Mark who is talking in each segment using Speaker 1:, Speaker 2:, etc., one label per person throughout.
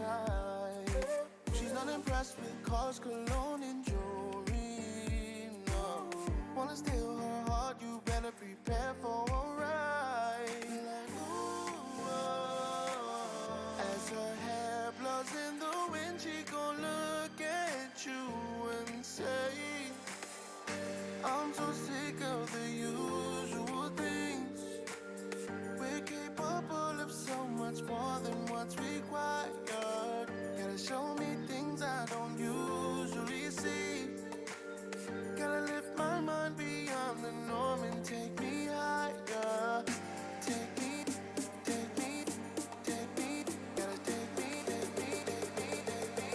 Speaker 1: type. She's not impressed with cars, cologne, and jewelry. No, wanna steal her heart, you better prepare for a ride. Like, ooh, as her hair blows in the wind, she gon' look at you and say, I'm so sick of the usual things. We're capable of so much more than what's required. Gotta show me things I don't usually see. Gotta lift my mind beyond the norm and take me higher. Take me, take me, take me. Gotta take me, take me, take me, take me.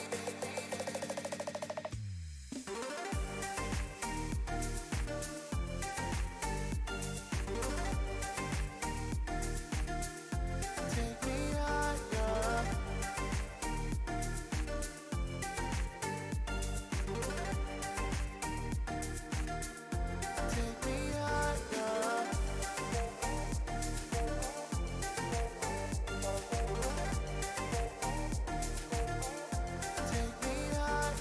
Speaker 1: Take me higher. Take me higher. Take me higher.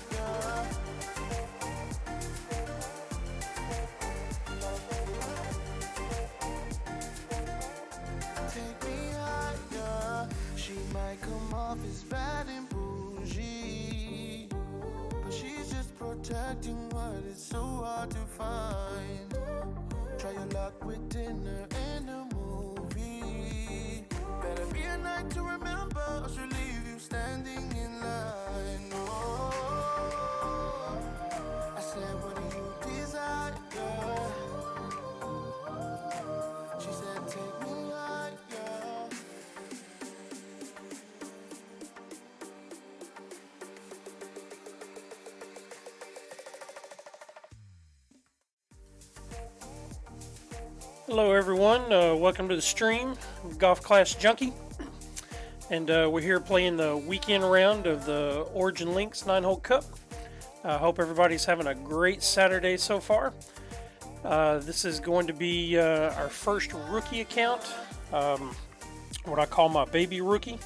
Speaker 1: Take me higher. She might come off as bad and bougie, but she's just protecting what is so hard to find. Try your luck with dinner and a movie. Better be a night to remember, or she'll leave you standing in line. Oh, I said, what do you desire? She said, take me higher.
Speaker 2: Hello everyone, welcome to the stream, Golf Class Junkie, and we're here playing the weekend round of the Origin Links 9-hole cup. I hope everybody's having a great Saturday so far. This is going to be our first rookie account, what I call my baby rookie.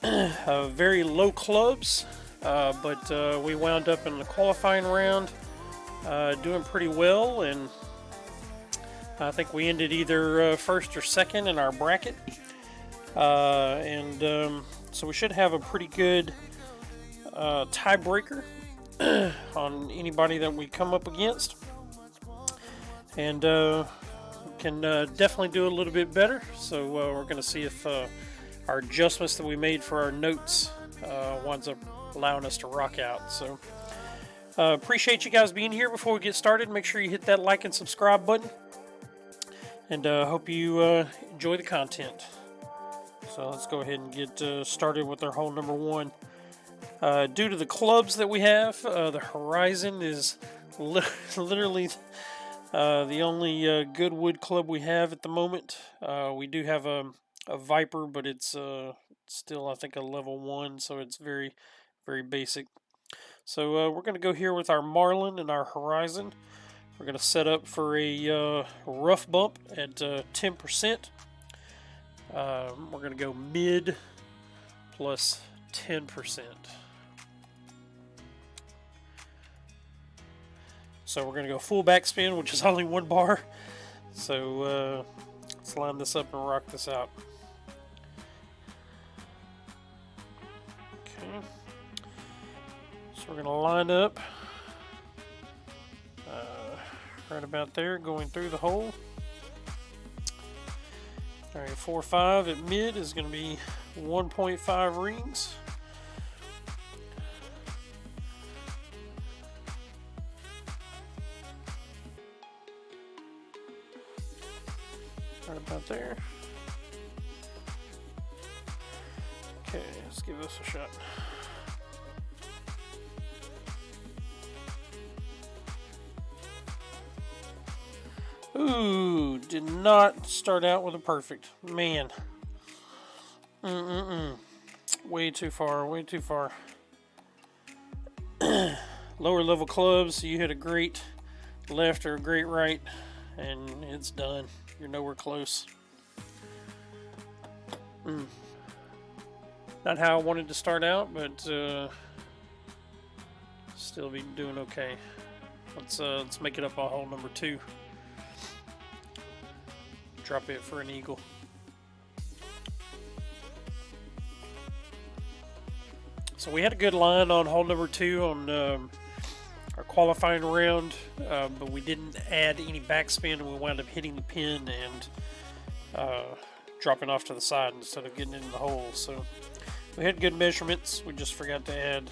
Speaker 2: Very low clubs, but we wound up in the qualifying round doing pretty well, and I think we ended either first or second in our bracket, so we should have a pretty good tiebreaker on anybody that we come up against, and can definitely do a little bit better. So we're going to see if our adjustments that we made for our notes winds up allowing us to rock out. So appreciate you guys being here. Before we get started, make sure you hit that like and subscribe button. And hope you enjoy the content. So let's go ahead and get started with our hole number one. Due to the clubs that we have, the Horizon is literally the only good wood club we have at the moment. We do have a Viper, but it's still, I think, a level 1, so it's very, very basic. So we're going to go here with our Marlin and our Horizon. We're going to set up for a rough bump at 10%. We're going to go mid plus 10%. So we're going to go full backspin, which is only 1 bar. So let's line this up and rock this out. Okay. So we're going to line up right about there, going through the hole. Alright, 4-5 at mid is going to be 1.5 rings. Right about there. Okay, let's give this a shot. Ooh, did not start out with a perfect. Man. Way too far, way too far. Lower level clubs, you hit a great left or a great right, and it's done. You're nowhere close. Not how I wanted to start out, but still be doing okay. Let's make it up on hole number 2. Drop it for an eagle. So we had a good line on hole number 2 on our qualifying round, but we didn't add any backspin, and we wound up hitting the pin and dropping off to the side instead of getting into the hole. So we had good measurements. We just forgot to add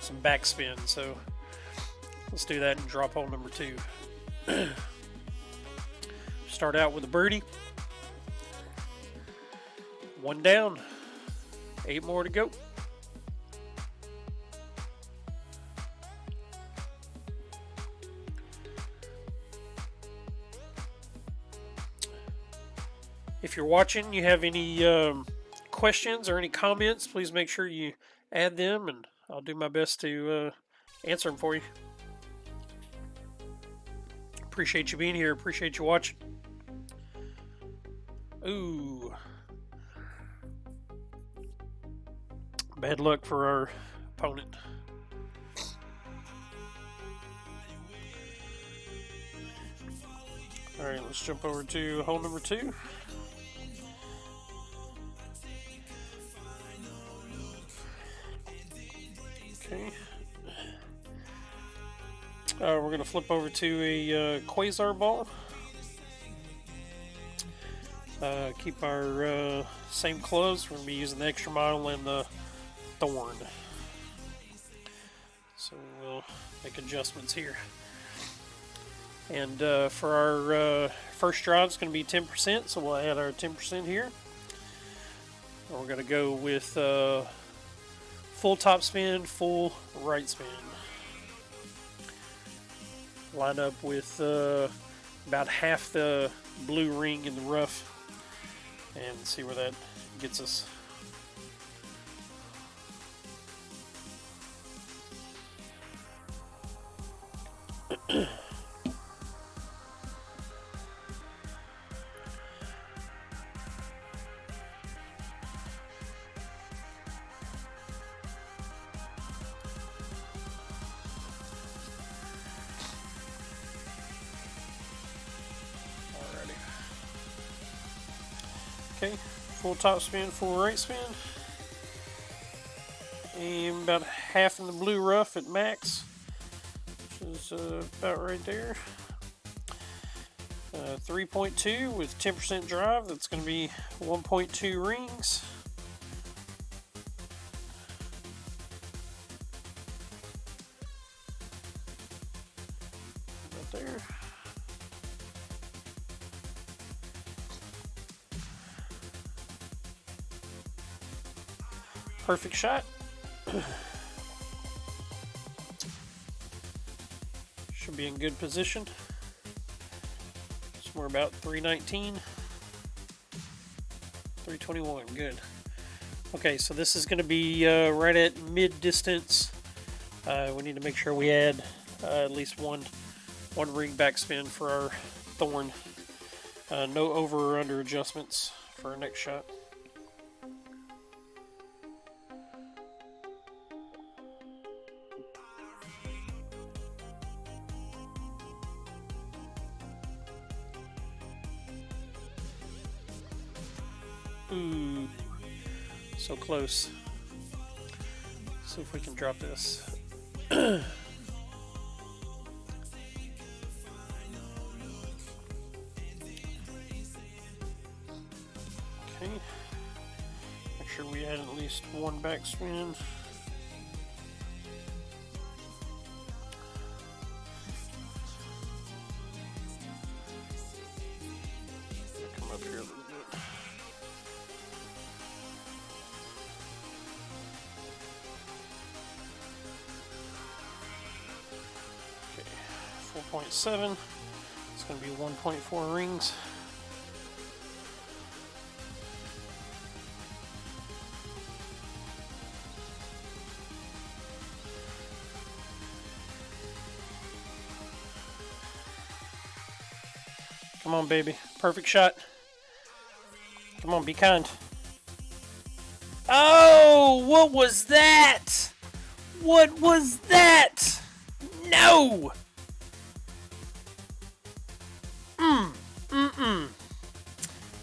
Speaker 2: some backspin. So let's do that and drop hole number 2. Start out with a birdie. 1 down. 8 more to go. If you're watching, you have any questions or any comments, please make sure you add them, and I'll do my best to answer them for you. Appreciate you being here. Appreciate you watching. Ooh. Bad luck for our opponent. Alright, let's jump over to hole number 2. Okay. We're going to flip over to a quasar ball. Keep our same clubs. We're going to be using the extra mile and the thorn. So we'll make adjustments here. And for our first drive, it's going to be 10%, so we'll add our 10% here. And we're going to go with full top spin, full right spin. Line up with about half the blue ring in the rough and see where that gets us. Okay, full top spin, full right spin. And about half in the blue rough at max, which is about right there. 3.2 with 10% drive, that's going to be 1.2 rings. About there. Perfect shot. Should be in good position. Somewhere about 319, 321. Good. Okay, so this is going to be right at mid distance. We need to make sure we add at least one ring backspin for our thorn. No over or under adjustments for our next shot. Ooh, so close. See if we can drop this. Okay, make sure we add at least one backspin. Come up here a little bit. Okay, 4.7. It's going to be 1.4 rings. Come on, baby. Perfect shot. Come on, be kind. Oh, what was that? What was that? No!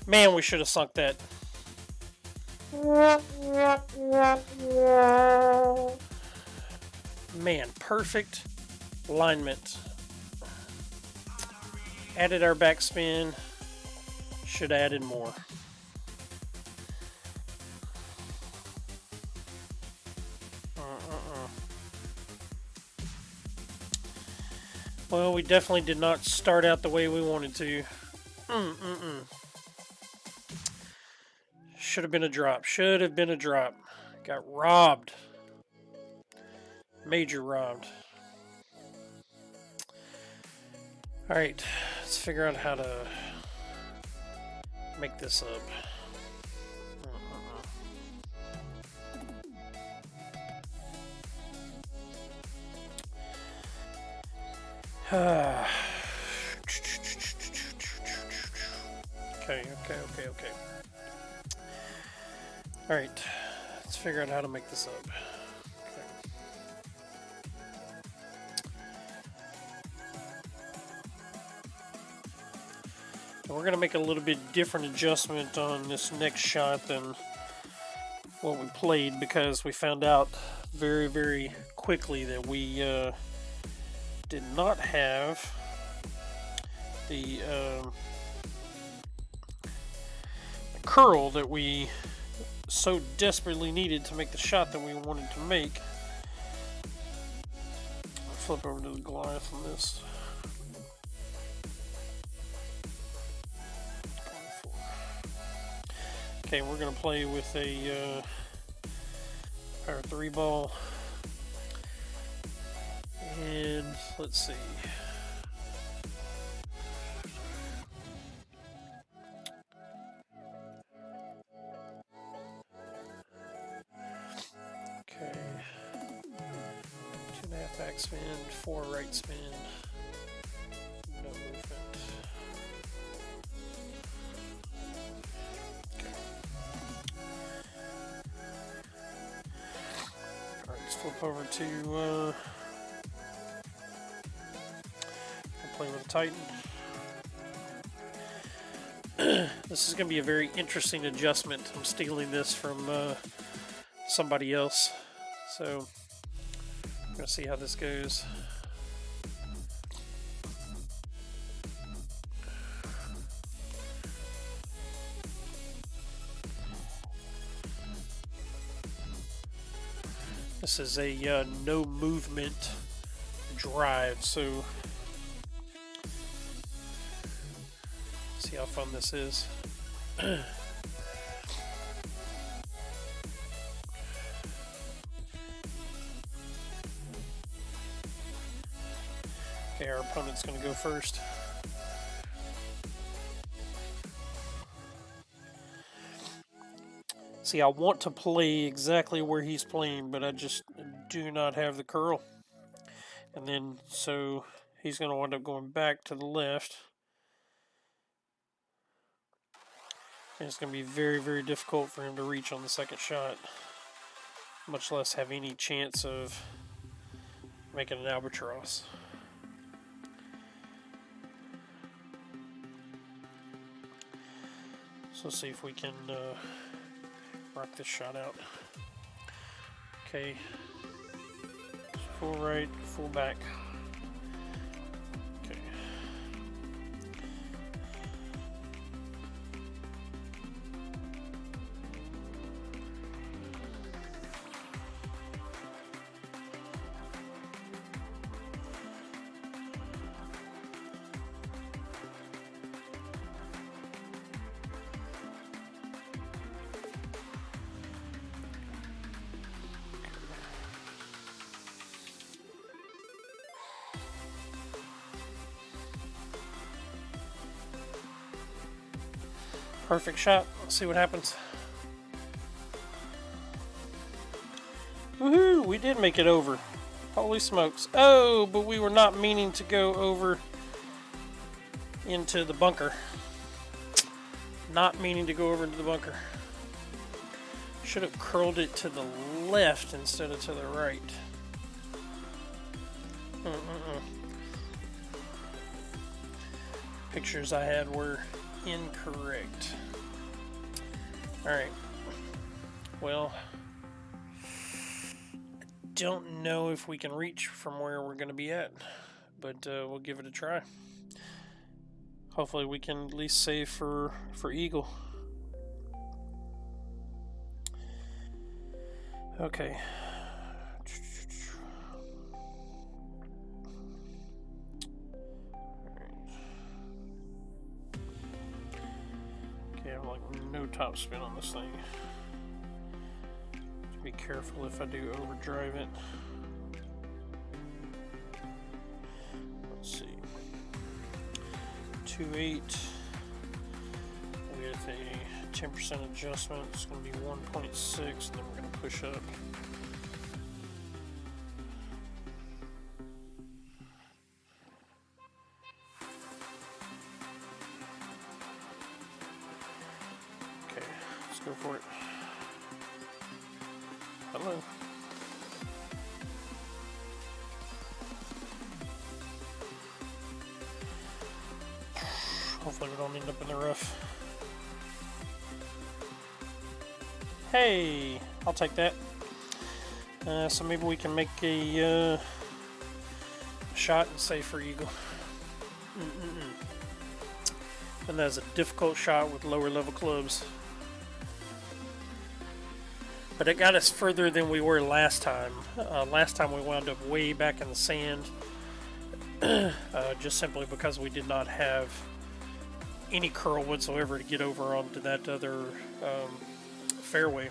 Speaker 2: Man, we should have sunk that. Man, perfect alignment. Added our backspin. Should have added more. Well, we definitely did not start out the way we wanted to. Should have been a drop. Should have been a drop. Got robbed. Major robbed. Alright, let's figure out how to make this up. Okay. Alright, let's figure out how to make this up. Okay. And we're going to make a little bit different adjustment on this next shot than what we played, because we found out very, very quickly that we did not have the curl that we so desperately needed to make the shot that we wanted to make. I'll flip over to the Goliath on this. Okay, we're going to play with a our 3-ball. And let's see. Okay. 2.5 backspin, 4 right spin. No movement. Okay. Alright, let's flip over to play with a Titan. This is going to be a very interesting adjustment. I'm stealing this from somebody else, so I'm going to see how this goes. This is a no movement drive, so see how fun this is. Okay, our opponent's going to go first. See, I want to play exactly where he's playing, but I just do not have the curl. And then, so he's going to wind up going back to the left. And it's going to be very, very difficult for him to reach on the second shot, much less have any chance of making an albatross. So let's see if we can rock this shot out. Okay, full right, full back. Okay. Perfect shot. Let's see what happens. Woohoo! We did make it over. Holy smokes. Oh, but we were not meaning to go over into the bunker. Not meaning to go over into the bunker. Should have curled it to the left instead of to the right. Pictures I had were incorrect. Alright. Well, I don't know if we can reach from where we're going to be at, but we'll give it a try. Hopefully we can at least save for Eagle. Okay. Okay, I have like no top spin on this thing. Be careful if I do overdrive it. Let's see. 2.8 with a 10% adjustment. It's going to be 1.6, and then we're going to push up. Okay, let's go for it. Hello. Hopefully we don't end up in the rough. Hey, I'll take that. So maybe we can make a shot and save for Eagle. And that's a difficult shot with lower level clubs. But it got us further than we were last time. Last time we wound up way back in the sand. Just simply because we did not have any curl whatsoever to get over onto that other fairway.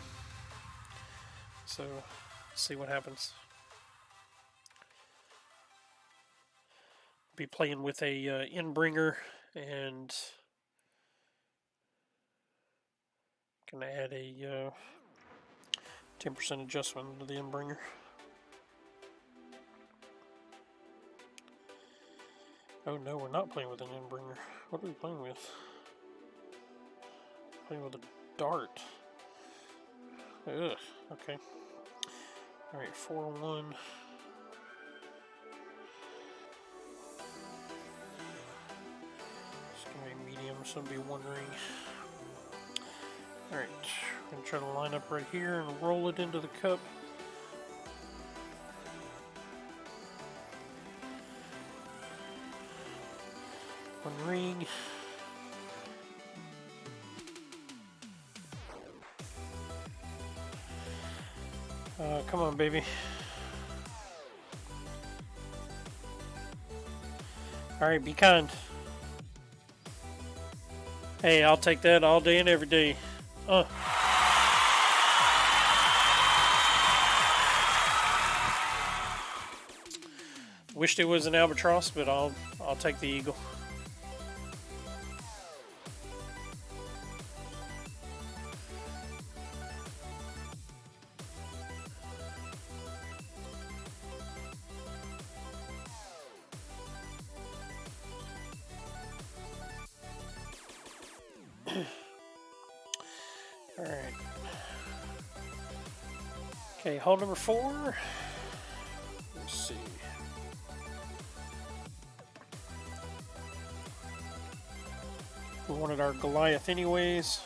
Speaker 2: So, let's see what happens. Be playing with a in-bringer and gonna add a 10% adjustment to the in-bringer. Oh no, we're not playing with an in-bringer. What are we playing with? Playing with a dart. Ugh, okay. Alright, 4-1. It's gonna be medium, so it'll be one ring. Alright, I'm gonna try to line up right here and roll it into the cup. One ring. Come on, baby. Alright, be kind. Hey, I'll take that all day and every day. Wished it was an albatross, but I'll take the eagle. All right. Okay, hole number 4. Let's see. We wanted our Goliath anyways.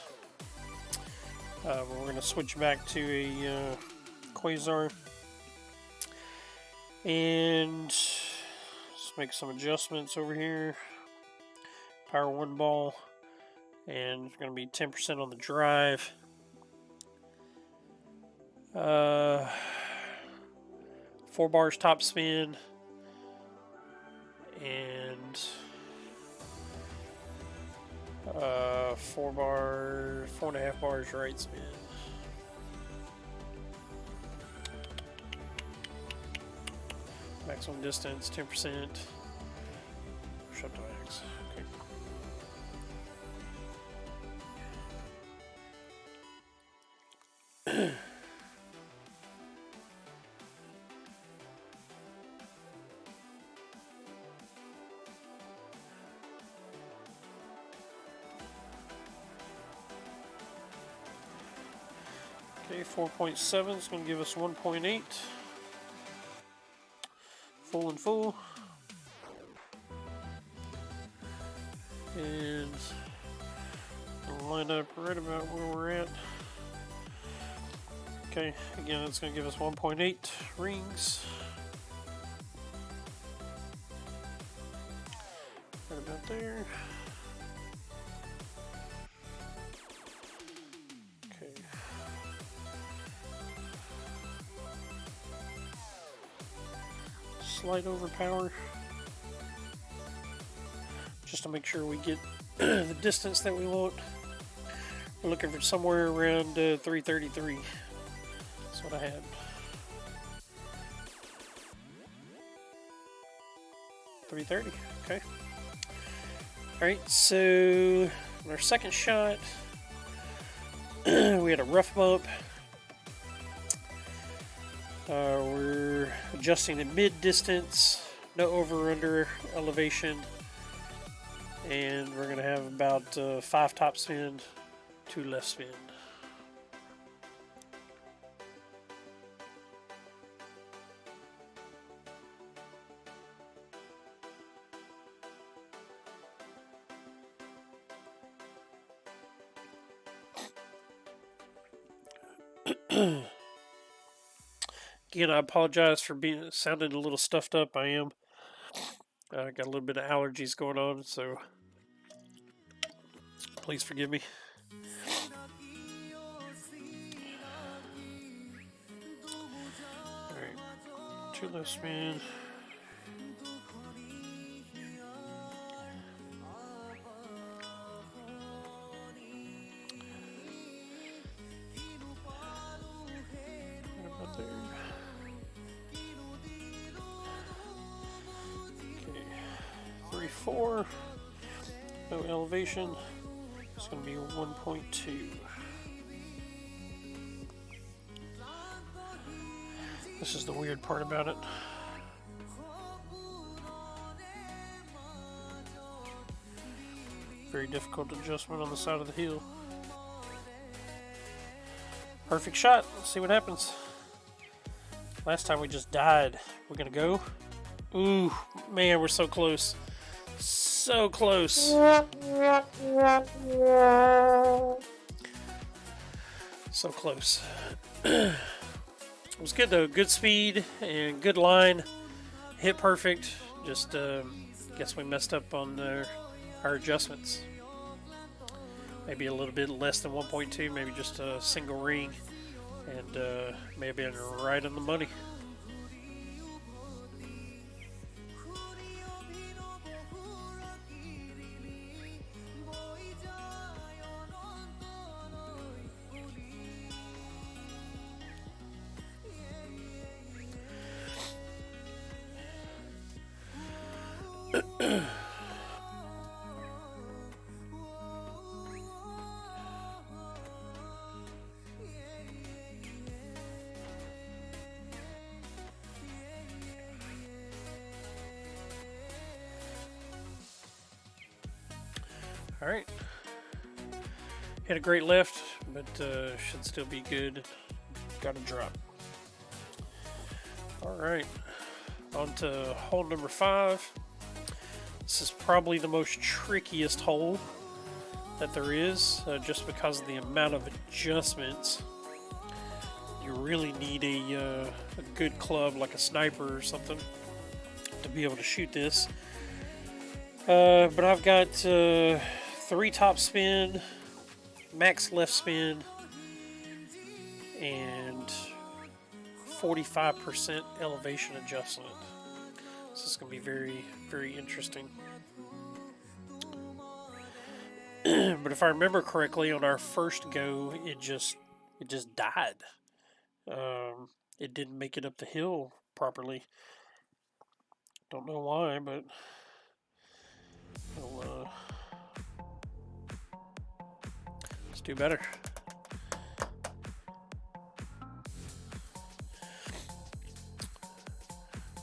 Speaker 2: But we're going to switch back to a Quasar. And let's make some adjustments over here. Power 1 ball. And it's going to be 10% on the drive. 4 bars top spin. And 4.5 bars right spin. Maximum distance 10%. Shut to max. Okay. Okay, Okay, 4.7 is going to give us 1.8. Full and full. And we'll line up right about where we're at. Okay, again, it's going to give us 1.8 rings. Right about there. Okay. Slight overpower. Just to make sure we get the distance that we want. We're looking for somewhere around 333. That's what I had. .330. Okay. All right. So our second shot, we had a rough bump. We're adjusting the mid distance, no over or under elevation. And we're going to have about 5 top spin, 2 left spin. Again, I apologize for sounding a little stuffed up. I am. I got a little bit of allergies going on, so please forgive me. Alright, 2 left spin. Right about there. Okay, 3, 4. No elevation. It's going to be 1.2. This is the weird part about it. Very difficult adjustment on the side of the heel. Perfect shot. Let's see what happens. Last time we just died. We're going to go. Ooh, man, we're so close. So close. So close. It was good though. Good speed and good line. Hit perfect. Just guess we messed up on our adjustments. Maybe a little bit less than 1.2. Maybe just a single ring. And maybe right on the money. All right. Hit a great left, but should still be good. Got a drop. All right. On to hole number 5. This is probably the most trickiest hole that there is, just because of the amount of adjustments. You really need a good club, like a sniper or something, to be able to shoot this. But I've got 3 top spin, max left spin, and 45% elevation adjustment. So this is going to be very, very interesting. But if I remember correctly, on our first go, it just died. It didn't make it up the hill properly. Don't know why, but we'll, let's do better.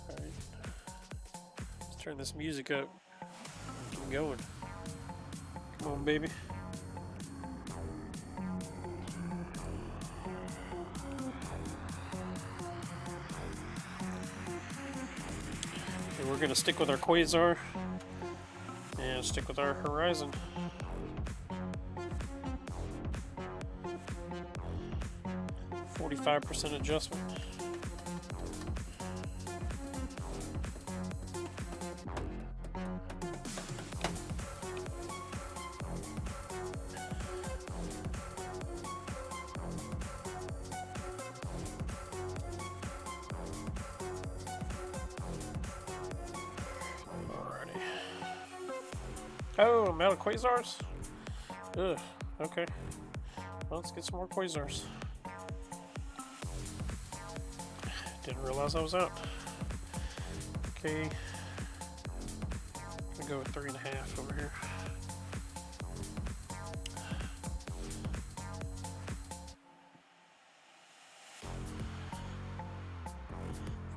Speaker 2: Alright. Let's turn this music up. Keep going. Come on, baby. So we're going to stick with our Quasar and stick with our Horizon. %45 adjustment. Oh, I'm out of Quasars? Ugh, okay. Well, let's get some more Quasars. Didn't realize I was out. Okay. I'm gonna go with 3.5 over here.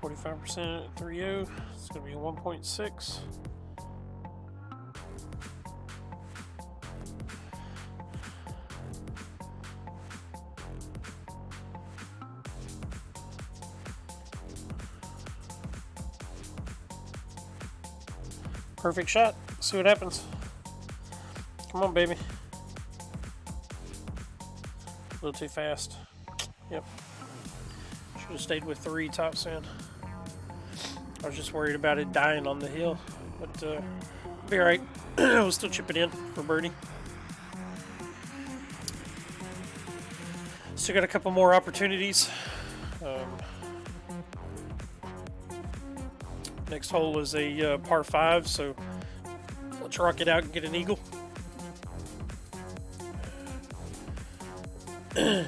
Speaker 2: %45 at 3.0. It's gonna be 1.6. Perfect shot. See what happens. Come on, baby. A little too fast. Yep. Should have stayed with 3 topspin. I was just worried about it dying on the hill, but be alright. We'll still chip it in for birdie. Still got a couple more opportunities. Next hole is a par 5, so let's rock it out and get an eagle. Right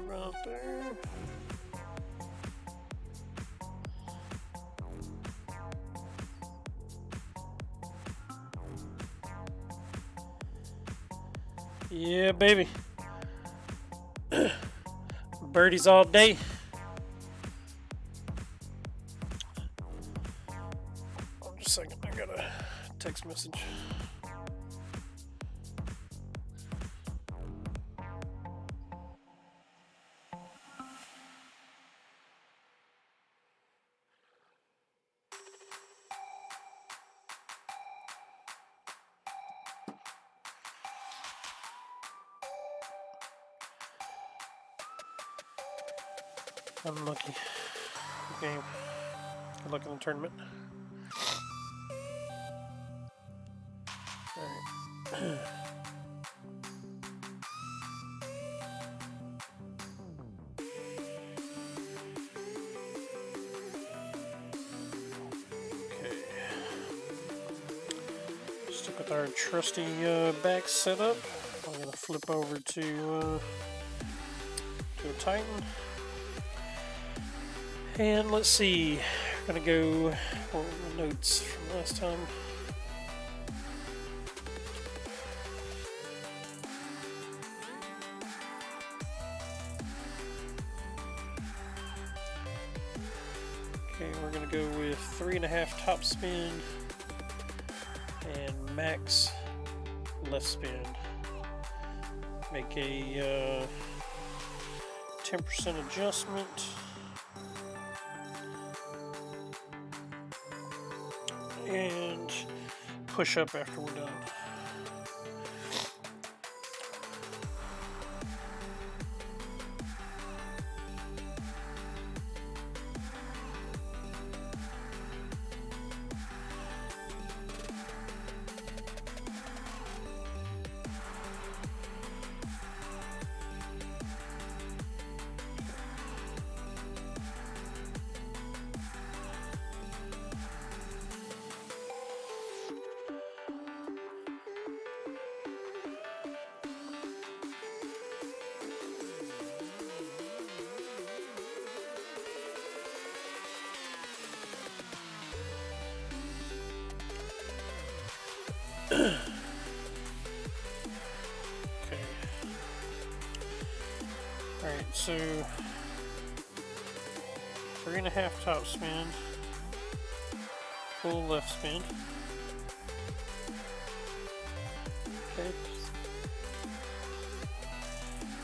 Speaker 2: about there. Yeah, baby. Birdies all day. Hold just a second, I got a text message. Unlucky. Good game. Good luck in the tournament. Alright. Okay. Stick with our trusty back setup. I'm gonna flip over to a Titan. And let's see, I'm gonna go, what were the notes from last time? Okay, we're gonna go with 3.5 top spin and max left spin. Make a 10% adjustment. And push up after we're done. Okay. 3.5 top spin. full left spin. Okay.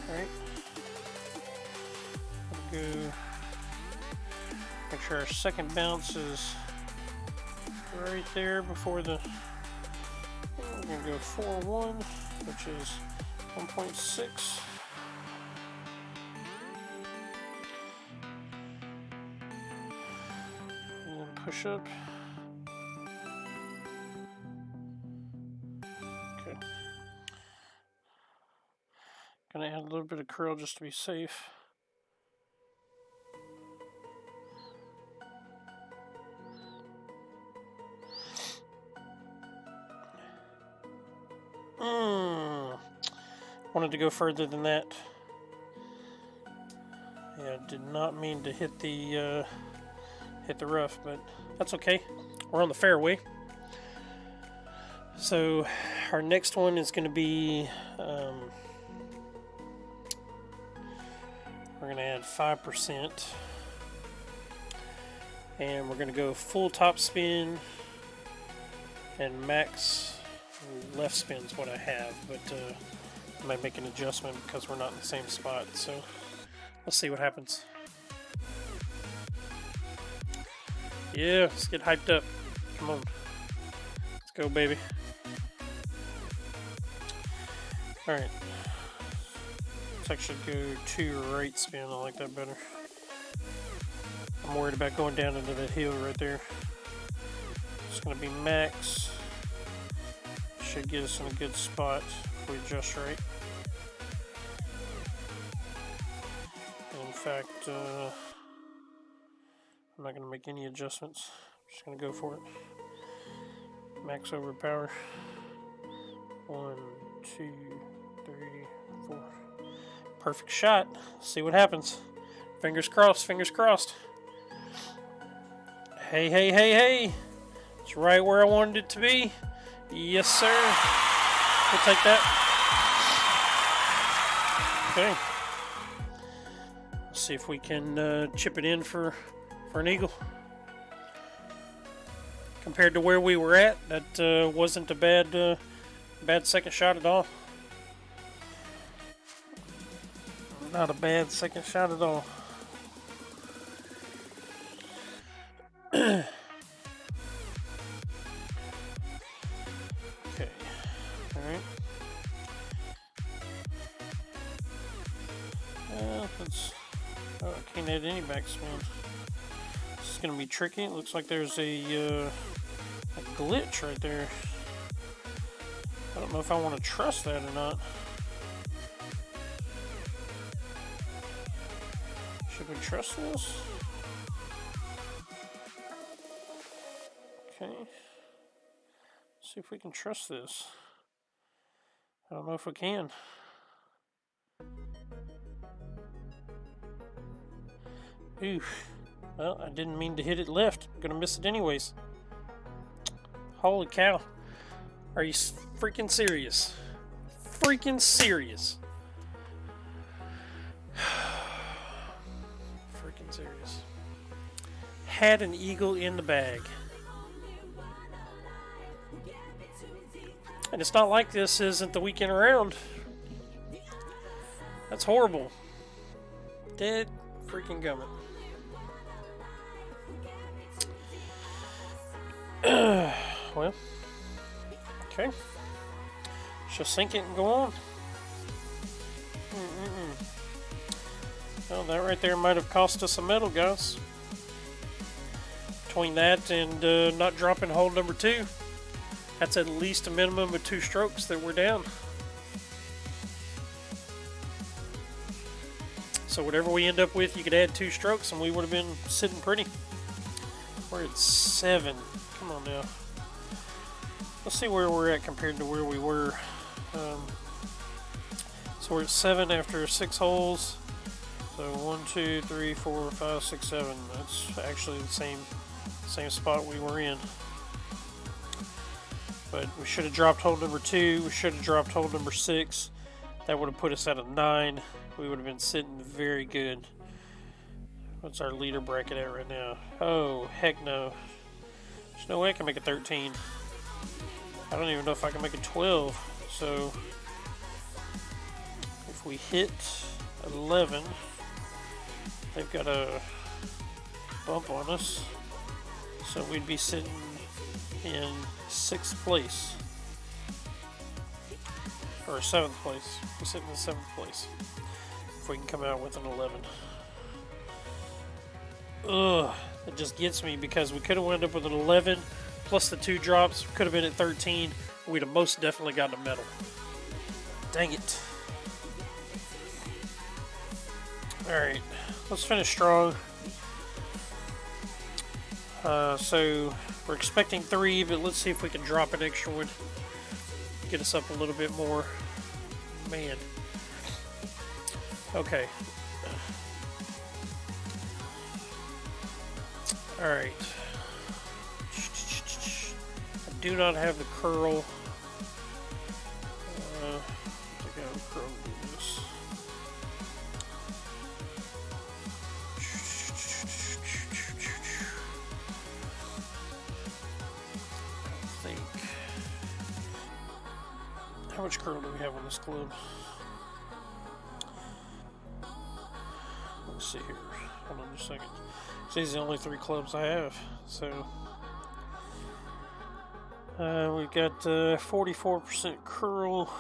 Speaker 2: Alright. Go. Make sure our second bounce is right there before the. We're going to go 4-1, which is 1.6. And then push up. Okay. Gonna add a little bit of curl just to be safe. Wanted to go further than that. Yeah, did not mean to hit the rough, but that's okay. We're on the fairway. So our next one is going to be we're going to add 5%, and we're going to go full top spin and max left spin is what I have, but I might make an adjustment because we're not in the same spot, so let's see what happens. Yeah, let's get hyped up. Come on. Let's go, baby. Alright. Let's actually go to right spin. I like that better. I'm worried about going down into that hill right there. It's going to be max. Should get us in a good spot if we adjust right. In fact, I'm not going to make any adjustments. I'm just going to go for it. Max overpower. 1, 2, 3, 4. Perfect shot. See what happens. Fingers crossed, fingers crossed. Hey, hey, hey, hey. It's right where I wanted it to be. Yes, sir. We'll take that. Okay. Let's see if we can chip it in for an eagle. Compared to where we were at, that wasn't a bad second shot at all. Not a bad second shot at all. Okay. Alright. I can't add any backspin. This is going to be tricky. It looks like there's a glitch right there. I don't know if I want to trust that or not. Should we trust this? Okay. Let's see if we can trust this. I don't know if we can. Oof. Well, I didn't mean to hit it left. I'm gonna miss it anyways. Holy cow. Are you freaking serious? Freaking serious. Freaking serious. Had an eagle in the bag. And it's not like this isn't the weekend around. That's horrible. Dead freaking gummit. Well, okay. Just sink it and go on. Well, that right there might have cost us a medal, guys. Between that and not dropping hole number 2, that's at least a minimum of 2 strokes that we're down. So whatever we end up with, you could add 2 strokes and we would have been sitting pretty. We're at 7. Come on now. Let's see where we're at compared to where we were. So we're at 7 after 6 holes. So 1, 2, 3, 4, 5, 6, 7. That's actually the same spot we were in. But we should have dropped hole number 2. We should have dropped hole number 6. That would have put us at a 9. We would have been sitting very good. What's our leader bracket at right now? Oh, heck no. There's no way I can make it 13. I don't even know if I can make it 12. So if we hit 11, they've got a bump on us. So we'd be sitting in 6th place. Or 7th place. We're sitting in 7th place. If we can come out with an 11. Ugh. It just gets me because we could have wound up with an 11 plus the 2 drops. We could have been at 13. We'd have most definitely gotten a medal. Dang it. Alright. Let's finish strong. So we're expecting 3, but let's see if we can drop an extra one. Get us up a little bit more. Man. Okay. Alright. I do not have the curl. I think I have the curl to do this. How much curl do we have on this club? Let's see here. Hold on just a second. These are the only 3 clubs I have. So we've got 44% curl.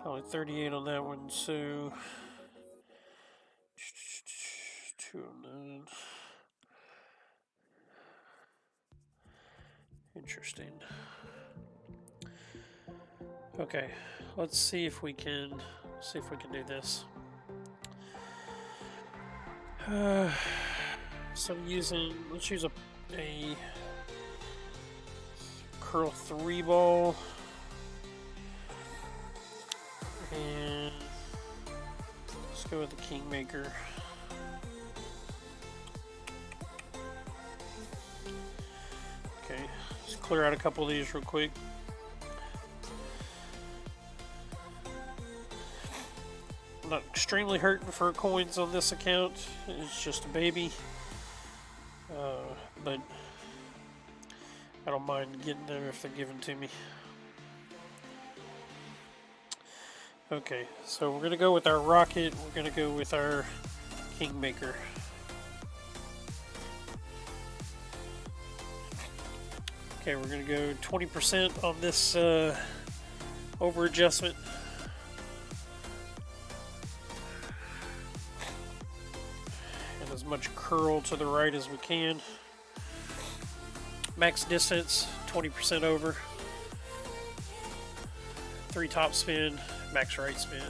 Speaker 2: Only 38 on that one. So 209. Interesting. Okay, let's see if we can do this. So let's use a curl 3 ball, and let's go with the Kingmaker. Okay, let's clear out a couple of these real quick. I'm not extremely hurting for coins on this account. It's just a baby. But I don't mind getting them if they're given to me. Okay, so we're going to go with our Rocket. We're going to go with our Kingmaker. Okay, we're going to go 20% on this over adjustment. And as much curl to the right as we can. Max distance, 20% over. 3 top spin, max right spin.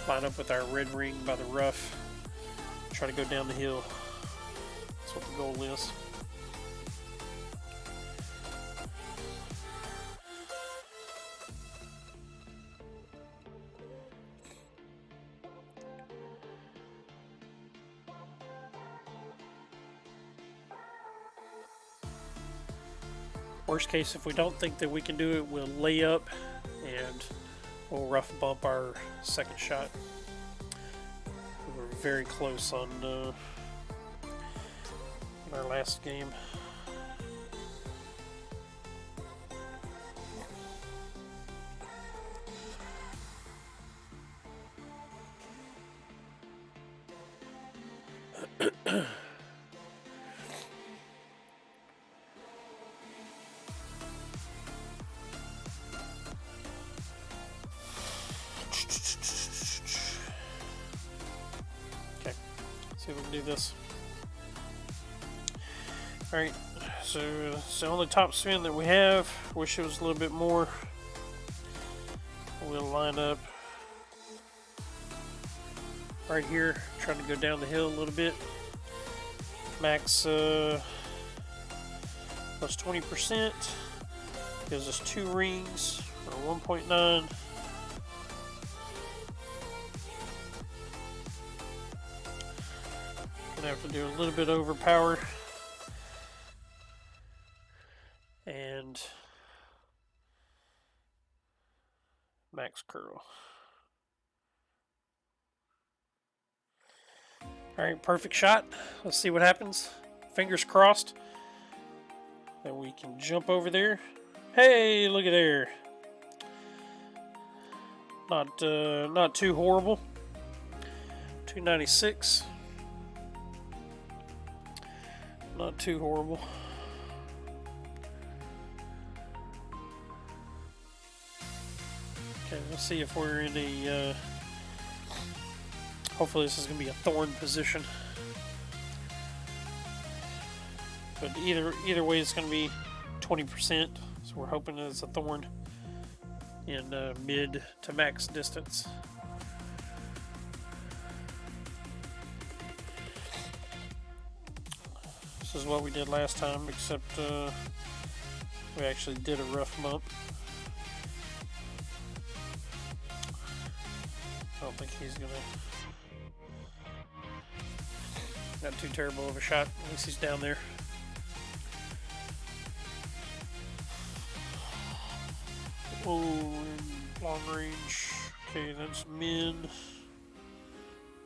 Speaker 2: Line up with our red ring by the rough. Try to go down the hill. That's what the goal is. Worst case, if we don't think that we can do it, we'll lay up and we'll rough bump our second shot. We were very close on our last game. Okay, see if we can do this. Alright, so it's the only top spin that we have. Wish it was a little bit more. We'll line up right here, trying to go down the hill a little bit. Max plus 20% gives us 2 rings for 1.9. Gonna have to do a little bit overpowered. And max curl. Alright, perfect shot. Let's see what happens. fingers crossed that we can jump over there. Hey, look at there. Not too horrible. 296. Not too horrible. Okay, let's see if we're in a. Hopefully, this is going to be a thorn position. But either way, it's going to be 20%. So we're hoping that it's a thorn in mid to max distance. This is what we did last time, except we actually did a rough bump. I don't think he's gonna. Not too terrible of a shot. At least he's down there. Oh, long range. Okay, that's min.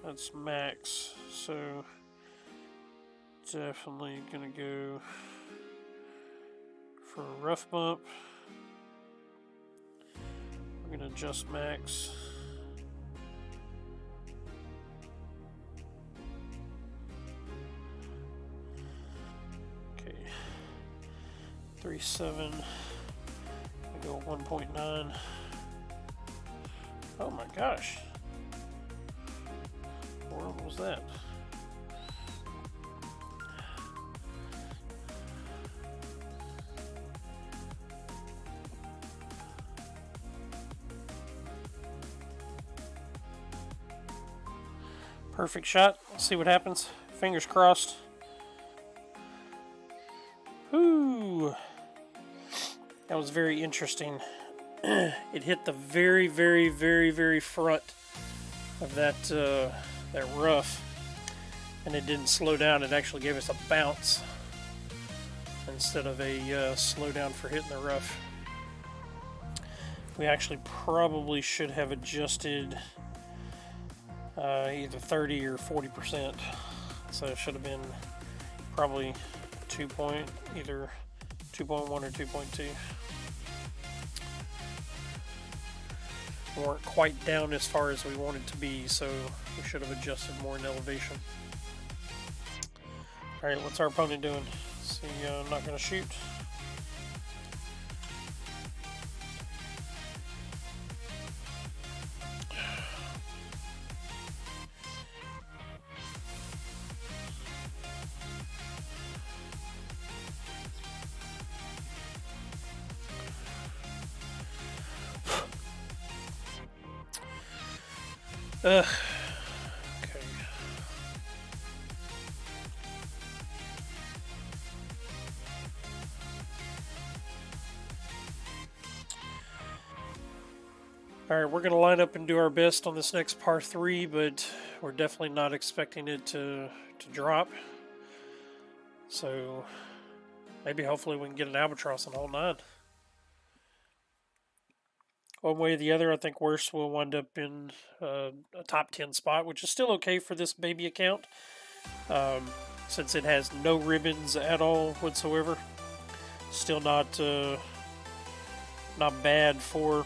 Speaker 2: That's max. So definitely gonna go for a rough bump. We're gonna adjust max. Okay, 3.7. I go 1.9. Oh my gosh! What was that? Perfect shot. Let's see what happens. Fingers crossed. Whoo! That was very interesting. It hit the very, very, very, very front of that rough, and it didn't slow down. It actually gave us a bounce instead of a slow down for hitting the rough. We actually probably should have adjusted either 30 or 40%. So it should have been probably either 2.1 or 2.2. We weren't quite down as far as we wanted to be, so we should have adjusted more in elevation. Alright, what's our opponent doing? See, I'm not going to shoot. Okay. Alright, we're going to line up and do our best on this next par 3, but we're definitely not expecting it to drop. So, maybe hopefully we can get an albatross on hole 9. One way or the other, I think worse will wind up in a top 10 spot, which is still okay for this baby account, since it has no ribbons at all whatsoever. Still not bad for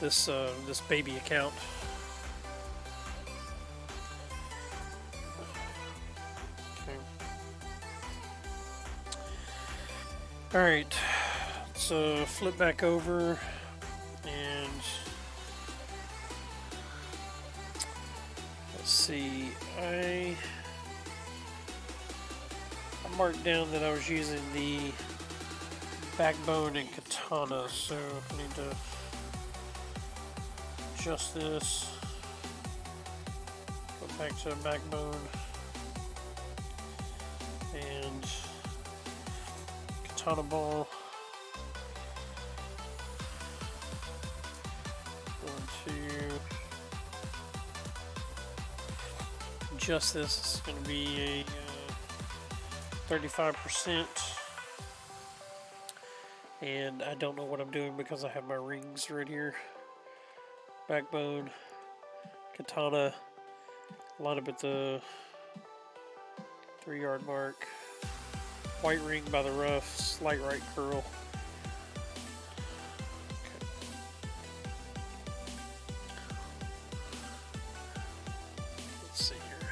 Speaker 2: this baby account. Okay. All right. So flip back over and let's see. I marked down that I was using the backbone and katana, so I need to adjust this. Go back to backbone and katana ball. Adjust this. It's going to be a 35%, and I don't know what I'm doing because I have my rings right here. Backbone, katana, line up at the 3-yard mark. White ring by the rough, slight right curl. Okay. Let's see here.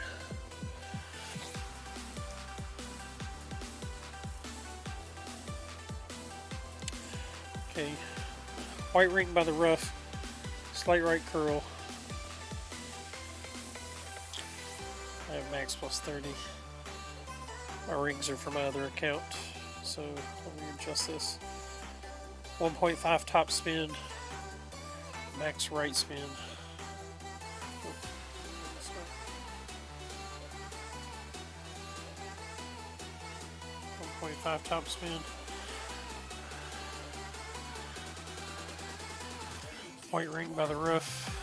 Speaker 2: Okay. White ring by the rough, slight right curl. I have max plus 30. My rings are from my other account, so let me adjust this. 1.5 top spin, max right spin. 1.5 top spin. White ring by the rough.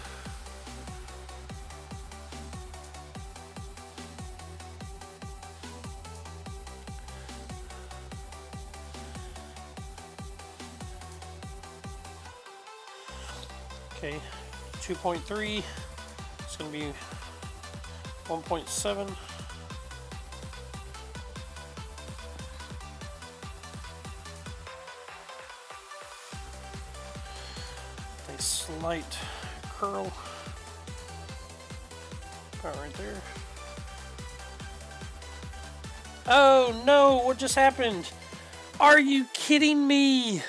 Speaker 2: Okay, 2.3. It's going to be 1.7. A slight curl. About right there. Oh no, what just happened? Are you kidding me?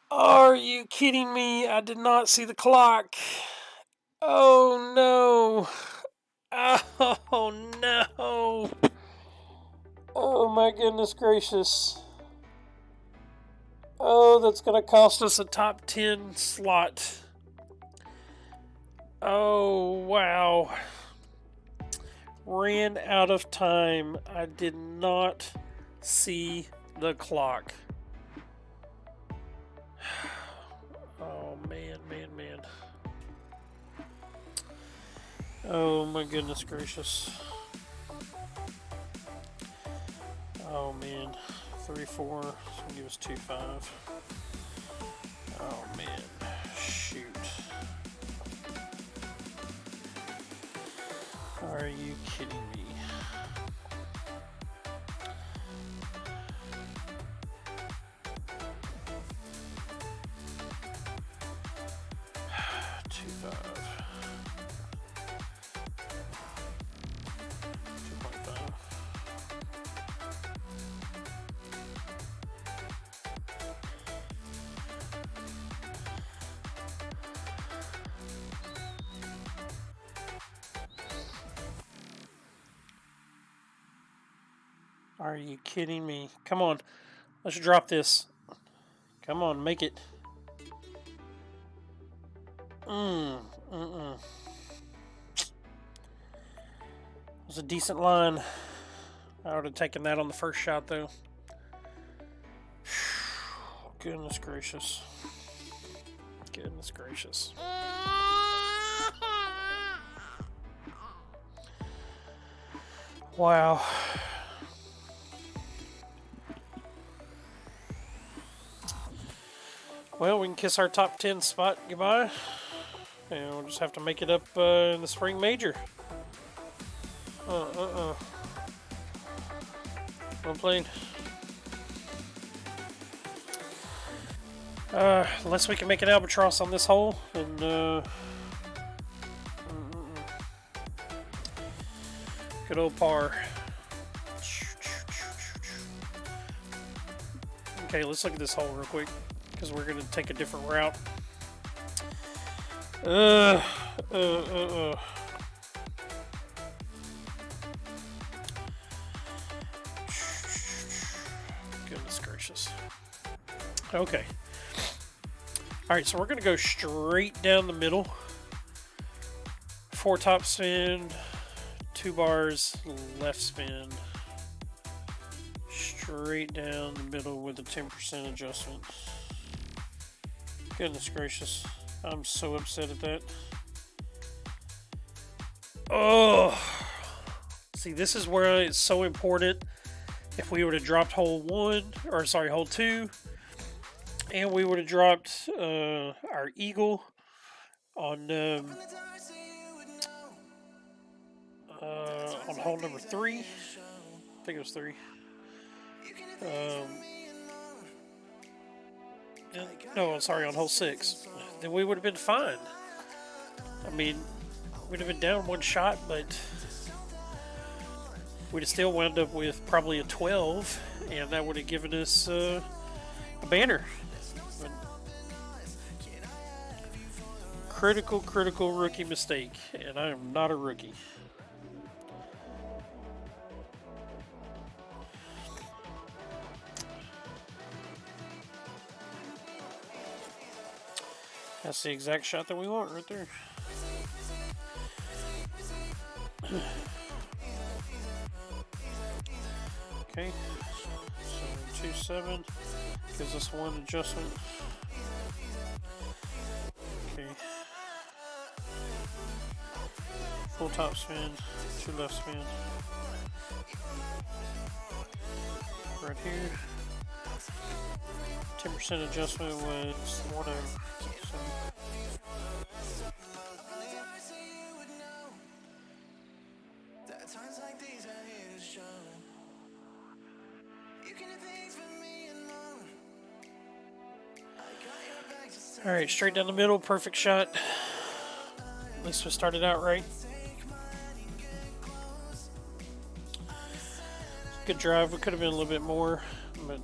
Speaker 2: Are you kidding me? I did not see the clock. Oh no. Oh no. Oh my goodness gracious. Oh, that's going to cost us a top 10 slot. Oh, wow. Ran out of time. I did not see the clock. Oh, man. Oh, my goodness gracious. Oh, man. 3-4. It's going to give us 2-5. Oh, man. Shoot. Are you kidding me? Are you kidding me? Come on. Let's drop this. Come on, make it. It was a decent line. I would have taken that on the first shot, though. Goodness gracious. Goodness gracious. Wow. Well, we can kiss our top 10 spot goodbye. And we'll just have to make it up in the spring major. Well played. Unless we can make an albatross on this hole, and good old par. Okay, let's look at this hole real quick, because we're going to take a different route. Goodness gracious. Okay. Alright, so we're going to go straight down the middle. 4 top spin, 2 bars, left spin. Straight down the middle with a 10% adjustment. Goodness gracious. I'm so upset at that. Oh! See, this is where it's so important. If we would have dropped hole 2, and we would have dropped our eagle on hole number 3. I think it was 3. No, I'm sorry, on hole 6. Then we would have been fine. I mean, we'd have been down 1 shot, but we'd have still wound up with probably a 12, and that would have given us a banner. But critical rookie mistake, and I am not a rookie. That's the exact shot that we want right there. Okay, so 2-7 gives us 1 adjustment. Okay, full top spin, 2 left spin. Right here, 10% adjustment was 1 over. So, all right, straight down the middle, perfect shot. At least we started out right. Good drive. We could have been a little bit more, but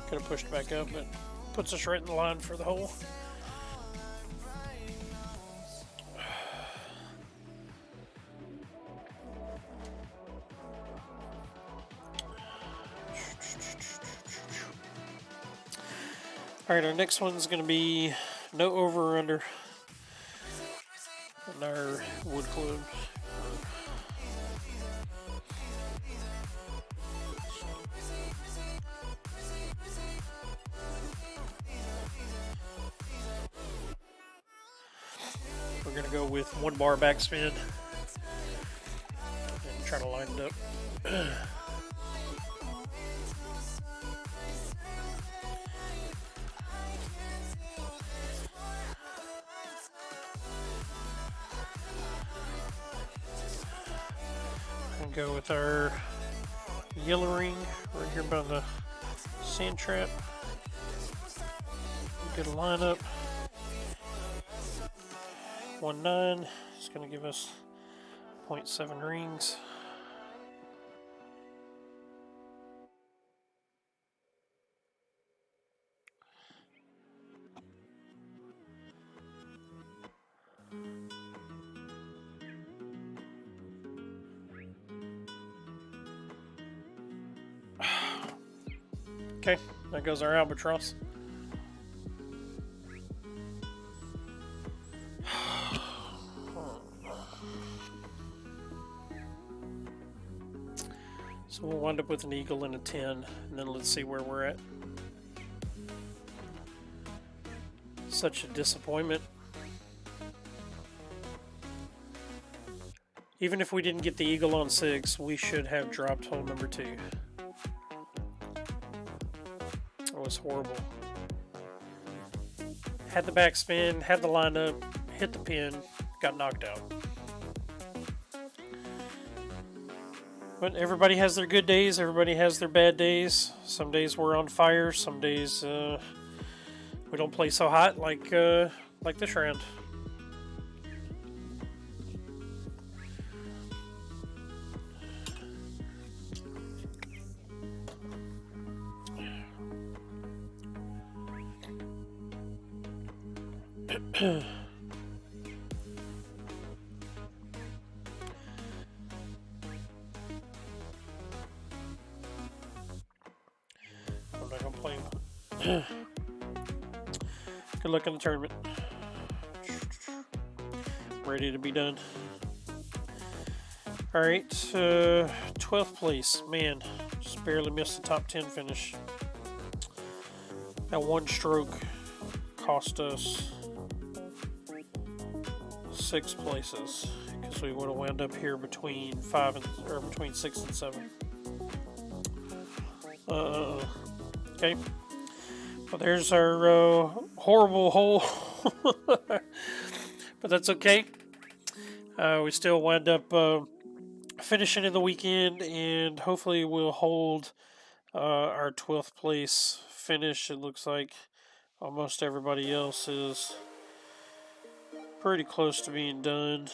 Speaker 2: could have pushed back up, but puts us right in the line for the hole. All right, our next one's going to be no over or under in our wood club. We're going to go with 1 bar backspin and try to line it up. Go with our yellow ring right here by the sand trap. Good lineup. 1-9. It's going to give us 0.7 rings. Okay, there goes our albatross. So we'll wind up with an eagle and a 10, and then let's see where we're at. Such a disappointment. Even if we didn't get the eagle on 6, we should have dropped hole number 2. It was horrible. Had the backspin, had the lineup, hit the pin, got knocked out. But everybody has their good days, everybody has their bad days. Some days we're on fire, some days we don't play so hot like this round. I'm not gonna play him. Good luck in the tournament. Ready to be done. Alright, 12th place. Man, just barely missed the top 10 finish. That 1 stroke cost us 6 places because we would have wound up here between 6 and 7. Okay. Well, there's our horrible hole, but that's okay. We still wind up finishing in the weekend, and hopefully we'll hold our 12th place finish. It looks like almost everybody else is pretty close to being done.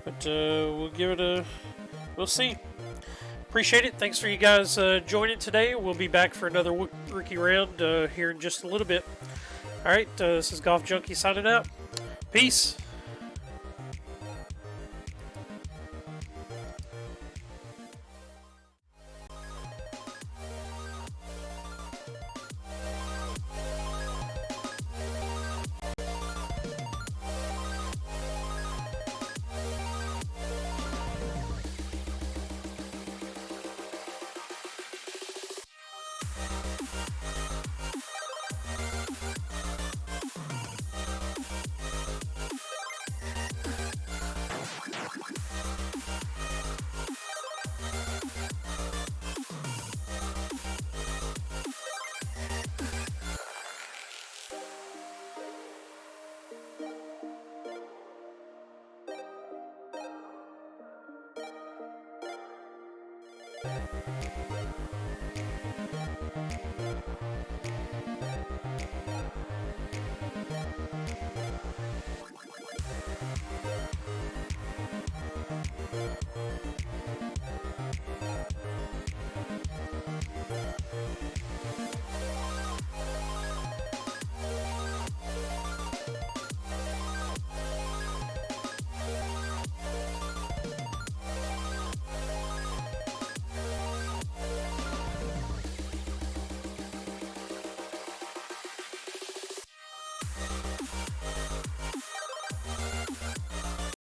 Speaker 2: But we'll see. Appreciate it. Thanks for you guys joining today. We'll be back for another rookie round here in just a little bit. All right, this is Golf Junkie signing out. Peace.